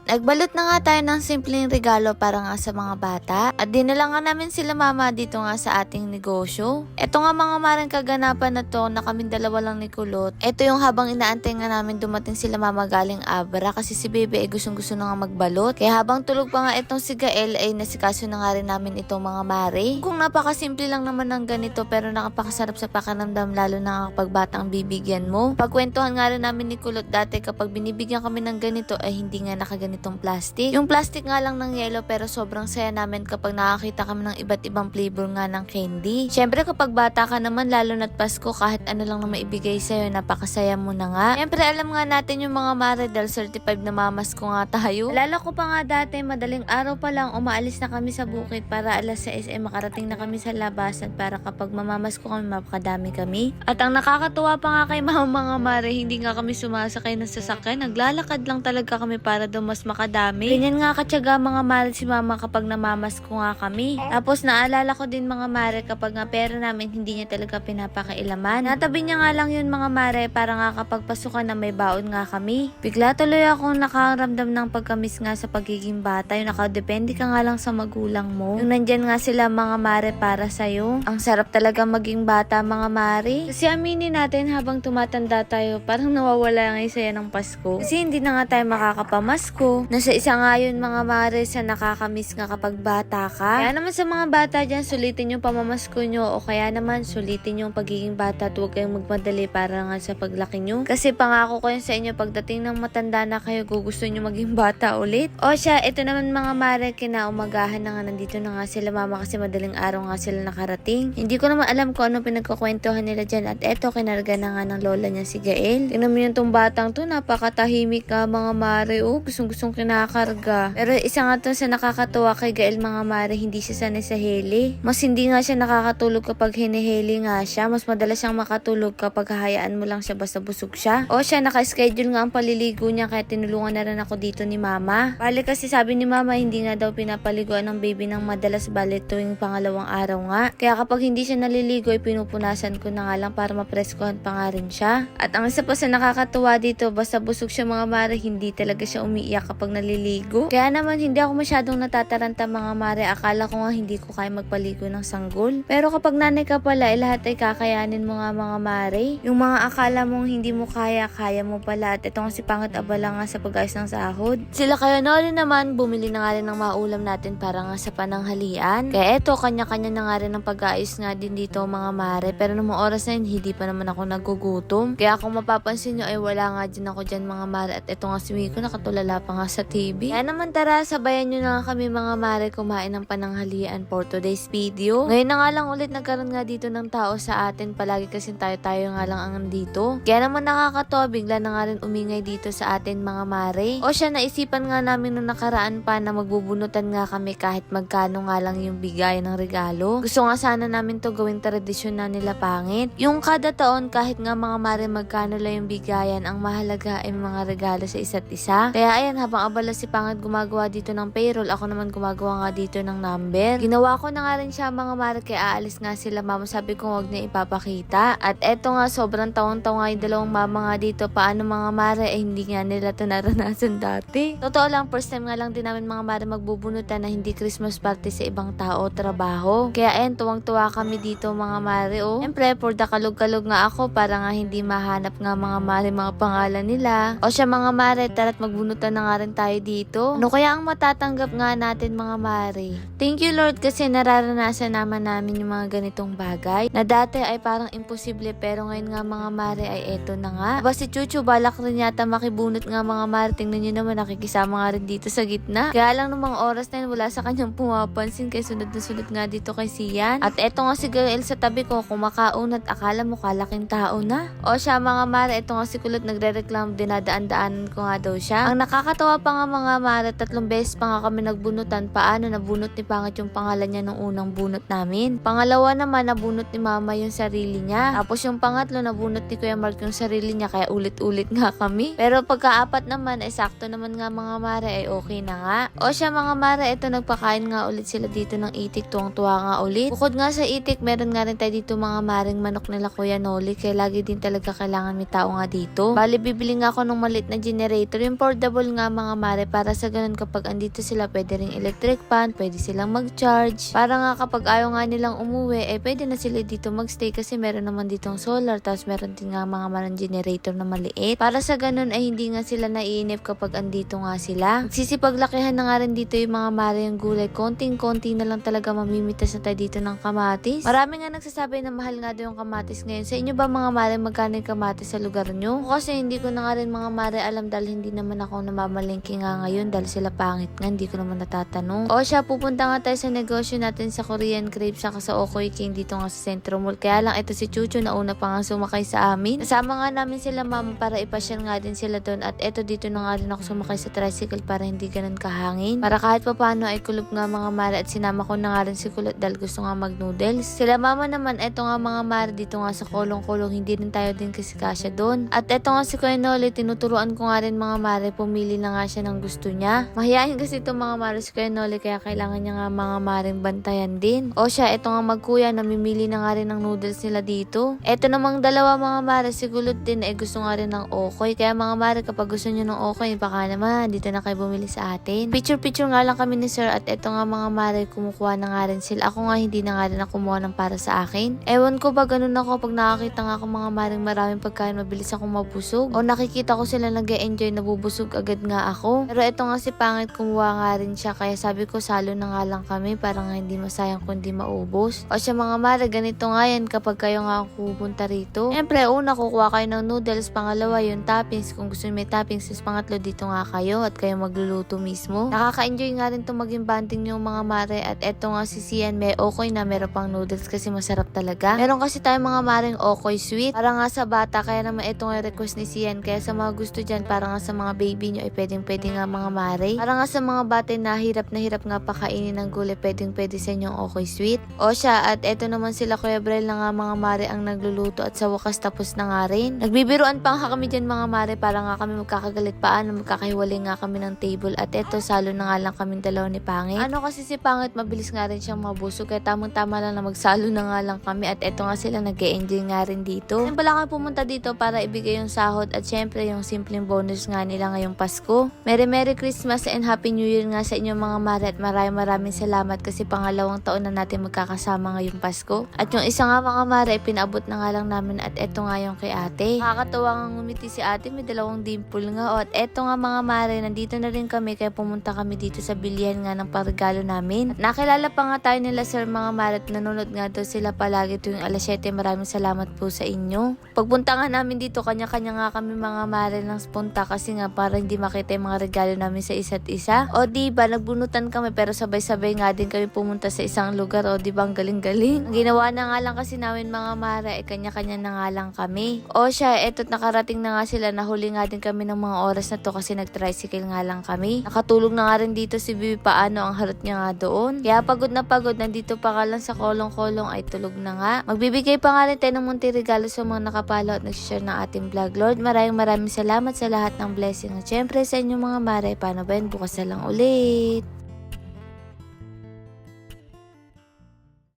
Nagbalot na nga tayo ng simpleng regalo para nga sa mga bata. At dinala nga namin sila mama dito nga sa ating negosyo. Ito nga mga marang kaganapan na to na kaming dalawa lang ni Kulot. Ito yung habang inaantay nga namin dumating sila mama galing Abra kasi si Bebe ay gustong gusto na nga magbalot. Kaya habang tulog pa nga itong si Gael ay nasikaso na nga rin namin itong mga mare. Kung napakasimple lang naman ng ganito pero nakapakasarap sa pakiramdam lalo na kapag batang bibigyan mo. Pagkwentuhan nga rin namin ni Kulot dati kapag binibigyan kami ng ganito ay hindi nga nakaganitong plastic. Yung plastic nga lang ng yellow pero sobrang saya namin kapag nakakita kami ng iba't ibang flavor nga ng candy. Syempre kapag bata ka naman lalo na't Pasko kahit ano lang na maibigay sa'yo napakasaya mo na nga. Syempre alam nga natin yung mga mare dahil certified na mamas ko nga tayo. Alala ko pa nga dati madaling araw pa lang umaalis na kami sa bukid para alas 6 ay makarating na kami sa labasan para kapag mamamas ko kami mapakadami kami. At ang nakakatuwa pa nga kay mga mare hindi nga kami sumasakay ng sasakyan. Naglalakad lang talaga kami para daw mas makadami. Ganyan nga katyaga mga mare si mama kapag namamas ko nga kami. Tapos naalala ko din mga mare kapag nga pera namin hindi niya talaga pinapakailaman. Natabi niya nga lang yun mga mare para nga kapag pasukan na may baon nga kami. Bigla tuloy akong nakaramdam ng pagkamis nga sa pagiging bata. Yung nakadepende ka nga lang sa magulang mo. Yung nandyan nga sila mga mare para sa'yo. Ang sarap talaga maging bata mga mare. Kasi aminin natin habang tumatanda tayo parang nawawala nga yung saya ng Pasko. Kasi hindi na nga tayo makakapamasko. Nasa isa nga yun mga mare sa nakakamiss nga kapag bata ka. Kaya naman sa mga bata dyan, sulitin yung pamamasko nyo o kaya naman sulitin yung pagiging bata at huwag kayong magmadali para nga sa paglaki nyo. Kasi pangako ko yun sa inyo pagdating ng matanda na kayo gusto nyo maging bata ulit. O siya, ito naman mga mare kinaumagahan na nga nandito na nga sila mama kasi madaling araw nga sila nakarating. Hindi ko naman alam kung ano pinagkukwentuhan nila dyan at eto kinarga na nga ng lola niya si Gael. Tingnan mo yung tong batang to napakatahimik ka mga mare gustong kinakarga. Pero isa nga to sa nakakatuwa kay Gael mga mare hindi siya sanay sa heli. Mas hindi nga siya nakakatulog kapag hiniheli nga siya. Mas madalas siyang makatulog kapag hahayaan mo lang siya basta busog siya. O siya naka-schedule nga ang paliligo niya kaya tinulungan na rin ako dito ni mama. Bale kasi sabi ni mama hindi nga daw pinapaliguan ng baby ng madalas bale tuwing pangalawang araw nga. Kaya kapag hindi siya naliligo ay pinupunasan ko na nga lang para mapreskohan pa nga rin siya. At ang isa pa sa nakakatuwa dito basta busog siya mga mare hindi talaga siya umiiyak kapag naliligo. Kaya naman hindi ako masyadong natataranta mga mare. Akala ko nga hindi ko kaya magpaligo ng sanggol. Pero kapag nanay ka pala lahat ay kakayanin mo nga mga mare. Yung mga akala mong hindi mo kaya mo pala. At ito nga si Pangit abala nga sa pag-ayos ng sahod. Sila kayo Noli naman bumili na nga rin ng maulam natin para nga sa pananghalian. Kaya eto kanya-kanya na nga rin ng pag-ayos nga din dito mga mare. Pero nung oras na yun hindi pa naman ako nagugutom. Kaya kung mapapansin nyo ay wala nga din ako dyan mga mare. At ito nga si Miko nakatulala pa nga sa TV. Kaya naman tara sabayan nyo na nga kami mga mare kumain ng pananghalian for today's video. Ngayon na nga lang ulit nagkaroon nga dito ng tao sa atin. Palagi kasi tayo nga lang ang nandito. Kaya naman nakakatawa bigla na nga rin umingay dito sa atin mga mare. O siya naisipan nga namin nung nakaraan pa na magbubunutan nga kami kahit magkano nga lang yung bigay ng regalo. Gusto nga sana namin to gawing tradisyon na nila Pangit. Yung kada taon kahit nga mga mare magkano lang yung bigayan ang mahalaga ay mga regalo sa isa't isa. Kaya ayan habang abala si Pangit gumagawa dito ng payroll ako naman gumagawa nga dito ng number. Ginawa ko na nga rin siya mga mare kaya aalis nga sila mama sabi ko wag na ipapakita. At eto nga sobrang tawang-tawa nga yung dalawang mama nga dito paano mga mare hindi nga nila to naranasan dati. Totoo lang first time nga lang din namin mga mare magbubunutan na hindi Christmas party sa ibang tao o trabaho. Kaya ayan tuwang-tuwa kami dito mga mare Siyempre for the kalog-kalog nga ako para nga hindi mahanap nga mga mare mga pangalan nila. O siya mga mare tara't magbunutan na nga rin tayo dito. Ano kaya ang matatanggap nga natin mga mare? Thank you Lord kasi nararanasan namin yung mga ganitong bagay na dati ay parang imposible pero ngayon nga mga mare ay eto na nga. Aba si Chuchu balak rin yata makibunot nga mga mare. Tingnan nyo naman nakikisama nga rin dito sa gitna. Kaya lang ng mga oras na yun wala sa kanyang pumapansin kaya sunod na sunod nga dito kay Sian. At eto nga si Gael sa tabi ko kumakaon at akala mo kalaking tao na. O siya mga mare eto nga si Kulot nagre-reklamo dinadaan-daanan ko nga daw siya. Ang nakakatawa pa nga mga mare 3 beses pa nga kami nagbunutan. Paano nabunot ni Pangit yung pangalan niya nung unang bunot namin. Pangalawa naman nabunot ni mama yung sarili niya. Tapos yung pangatlo nabunot ni Kuya Mark yung sarili niya kaya ulit-ulit nga kami. Pero pagka-apat naman ay sakto naman nga mga mare ay okay na nga. O siya mga mare ito nagpakain nga ulit sila dito ng itik tuwang-tuwa nga ulit. Bukod nga sa itik meron nga rin tayo dito mga maring manok nila Kuya Noli kaya lagi din talaga kailangan may tao nga dito. Bali bibili nga ako ng malit na generator yung portable nga mga mare para sa ganun kapag andito sila pwede ring electric fan, pwede silang mag-charge. Para nga kapag ayaw nga nilang umuwi, pwede na sila dito magstay kasi meron naman ditong solar, tapos meron din nga mga marang generator na maliit. Para sa ganun ay hindi nga sila naiinip kapag andito nga sila. Sisipaglakihan na nga rin dito yung mga mare yung gulay. Konting-konti na lang talaga mamimitas na tayo dito ng kamatis. Marami nga nagsasabi na mahal nga daw yung kamatis ngayon. Sa inyo ba mga mare magkano yung kamatis sa lugar nyo? Kasi hindi ko na nga rin mga mare alam dahil hindi naman ako namamalengke nga ngayon dahil sila pangit nga, hindi ko naman natatanong. O siya, pupunta nga tayo sa negosyo natin sa Korean Crave saka sa Okoy King dito nga sa Centro Mall. Kaya lang ito si Chucho na una pa nga sumakay sa amin. Nasama nga namin sila mama para ipasyal nga din sila doon at eto dito na nga rin ako sumakay sa tricycle para hindi ganun kahangin. Para kahit papano ay kulog nga mga mare at sinama ko na nga rin si Kulot dahil gusto nga mag-noodles. Sila mama naman, eto nga mga mare dito nga sa kolong-kolong, hindi rin tayo din kasi kasya doon. At eto nga si Kuya Noli, tinuturuan ko nga rin mga mare, pumili na nga siya ng gusto niya. Mahihayin kasi itong mga mare si Kuya Noli kaya kailangan niya nga mga maring bantayan din. O siya, eto nga magkuya, namimili na nga rin ng noodles nila dito. Eto namang dalawa mga mare, si Kulot din gusto nga rin ng okoy. Kaya mga mare, kapag gusto niyo ng okoy, baka naman dito na kayo bumili sa atin. Picture-picture nga lang kami ni sir at eto nga mga mare, kumukuha na nga rin sila. Ako nga hindi na nga rin ako kumuha ng para sa akin. Ewan ko ba ganun ako pag nakakita nga ako mga maring maraming pagkain, mabilis akong mabusog. O nakikita ko sila nag-e-enjoy, nabubusog agad nga ako. Pero eto nga si Pangit, kumuha nga rin siya. Kaya sabi ko salo na nga lang kami para nga hindi masayang kundi maubos. O siya mga mare, ganito nga yan kapag kayo nga pupunta rito. Siyempre, una kukuha kayo ng noodles, pangalawa yung toppings. Kung gusto nyo may toppings, is pangatlo dito nga kayo at kayo magluluto mismo. Nakaka-enjoy nga rin itong maging banding yung mga mare. At eto nga si Sian, may okoy na meron pang noodles kasi masarap talaga. Meron kasi tayong mga maring okoy sweet para nga sa bata, kaya naman ito nga request ni Sian. Kaya sa mga gusto dyan, para nga sa mga baby nyo ay pwedeng nga mga mare. Para nga sa mga bata na hirap nga pakainin ng gulay, pwedeng sa inyong okoy sweet. O siya, at eto naman sila Kuya Brel na nga mga mare ang nagluluto at sa wakas tapos na nga rin. Nagbibiruan pa nga kami dyan mga mare para nga kami magkakagalit paano, magkakahiwalay nga kami ng table. At eto, salo na nga lang kaming dalawa ni Pangit. Ano kasi si Pangit, mabilis nga rin siyang mabusog kaya tamang-tama lang na magsalo na nga lang kami at eto nga sila nag-e-enjoy nga rin dito. Saan pala kami pumunta dito para ibigay yung sahod at syempre yung simpleng bonus nga nila ngayong Pasko. Merry Christmas and Happy New Year nga sa inyo mga mare at maraming salamat kasi pangalawang taon na natin magkakasama ngayong Pasko. At yung isa nga mga mare, pinaabot na nga lang namin at eto nga yung kay ate. Nakakatawa nga ngumiti si ate, may dalawang dimple nga. O at eto nga mga mare, nandito na rin kami kaya pumunta kami dito sa bilihan nga ng parigalo namin. At nakilala pa nga tayo nila sir mga mare at nanonood nga daw sila palagi tuwing alas 7. Maraming salamat po sa inyo. Pagpunta nga namin dito, kanya-kanya nga kami mga mare ng punta kasi nga para hindi makita yung mga regalo namin sa isa't isa. O diba, nagbunutan kami pero sabay-sabay nga din kami pumunta sa isang lugar. O diba, ang galing-galing. Ang ginawa na nga lang kasi namin mga mare, kanya-kanya na nga lang kami. O siya, eto't nakarating na nga sila, nahuli nga din kami ng mga oras na to kasi nag-tricycle nga lang kami. Nakatulog na nga rin dito si Bibi paano, ang harot niya nga doon. Kaya pagod na pagod, nandito pa ka lang sa kolong-kolong ay tulog na nga. Magbibigay pa nga rin tayo ng munti regalo sa mga nakapalo at nag-share ng ating vlog. Lord, maraming salamat sa lahat ng blessing. At syempre sa inyo mga mare, paano ba yun? Bukas na lang ulit.